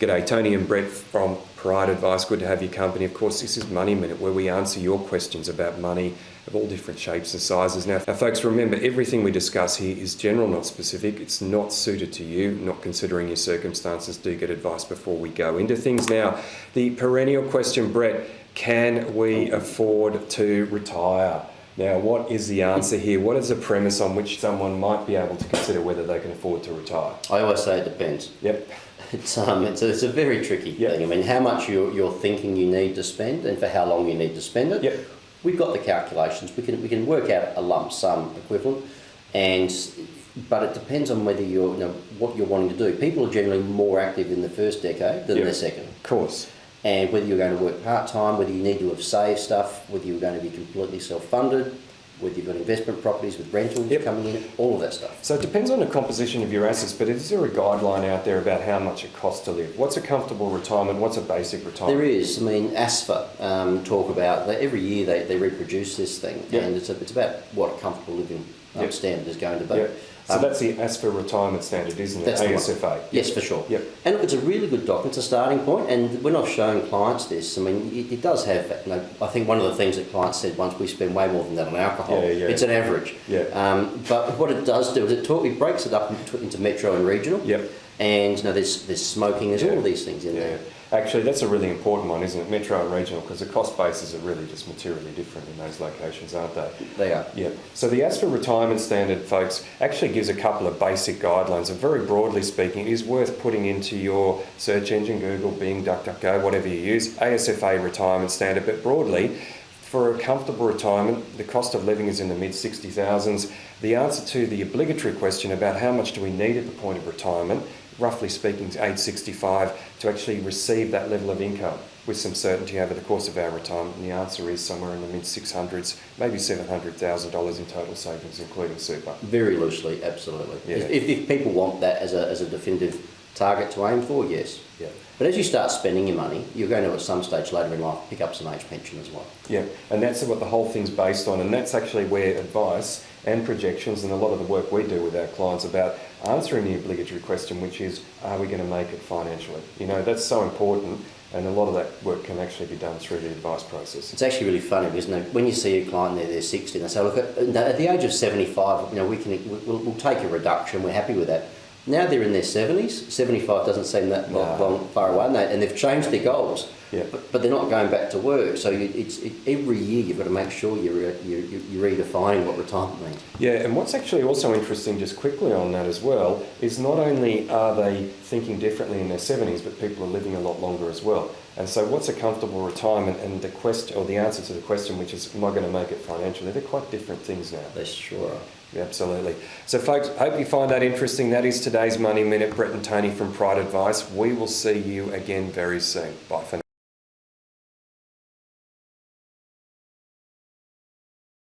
G'day, Tony and Brett from Pride Advice. Good to have your company. Of course, this is Money Minute, where we answer your questions about money of all different shapes and sizes. Now, folks, remember, everything we discuss here is general, not specific. It's not suited to you, not considering your circumstances. Do get advice before we go into things. Now, the perennial question, Brett, can we afford to retire? Now, what is the answer here? What is the premise on which someone might be able to consider whether they can afford to retire? I always say it depends. Yep. It's a very tricky thing. I mean, how much you're thinking you need to spend and for how long you need to spend it. Yep. We've got the calculations. We can work out a lump sum equivalent, but it depends on whether what you're wanting to do. People are generally more active in the first decade than the second. Of course. And whether you're going to work part-time, whether you need to have saved stuff, whether you're going to be completely self-funded, whether you've got investment properties with rentals coming in, all of that stuff. So it depends on the composition of your assets, but is there a guideline out there about how much it costs to live? What's a comfortable retirement? What's a basic retirement? There is. I mean, ASFA talk about, every year they reproduce this thing, and it's about what a comfortable living standard is going to be. So that's the ASFA retirement standard, isn't it? That's ASFA. Yes, for sure. Yep. And look, it's a really good document. It's a starting point, and when I've shown clients this, I mean, it does have, I think one of the things that clients said once, we spend way more than that on alcohol. It's an average. But what it does do is it breaks it up into metro and regional. And there's smoking, there's all of these things in there. Actually, that's a really important one, isn't it? Metro and regional, because the cost bases are really just materially different in those locations, aren't they? They are. Yeah. So the ASFA retirement standard, folks, actually gives a couple of basic guidelines, and very broadly speaking, it is worth putting into your search engine, Google, Bing, DuckDuckGo, whatever you use, ASFA retirement standard. But broadly, for a comfortable retirement, the cost of living is in the mid-60,000s. The answer to the obligatory question about how much do we need at the point of retirement, roughly speaking, age 65, to actually receive that level of income with some certainty over the course of our retirement? And the answer is somewhere in the mid-600s, maybe $700,000 in total savings, including super. Very loosely, absolutely. If people want that as a definitive target to aim for, yes. But as you start spending your money, you're going to at some stage later in life pick up some age pension as well. Yeah, and that's what the whole thing's based on, and that's actually where advice and projections and a lot of the work we do with our clients about answering the obligatory question, which is, are we going to make it financially? That's so important, and a lot of that work can actually be done through the advice process. It's actually really funny, isn't it? When you see a client they're 60 and they say, look, at the age of 75, we'll take a reduction, we're happy with that. Now they're in their 70s, 75 doesn't seem that far away, and they've changed their goals, but they're not going back to work. So every year you've got to make sure you're redefining what retirement means. Yeah, and what's actually also interesting, just quickly on that as well, is not only are they thinking differently in their 70s, but people are living a lot longer as well. And so what's a comfortable retirement, and the question, or the answer to the question, which is, am I going to make it financially? They're quite different things now. They sure are. Absolutely. So folks, hope you find that interesting. That is today's Money Minute. Brett and Tony from Pride Advice. We will see you again very soon. Bye for now.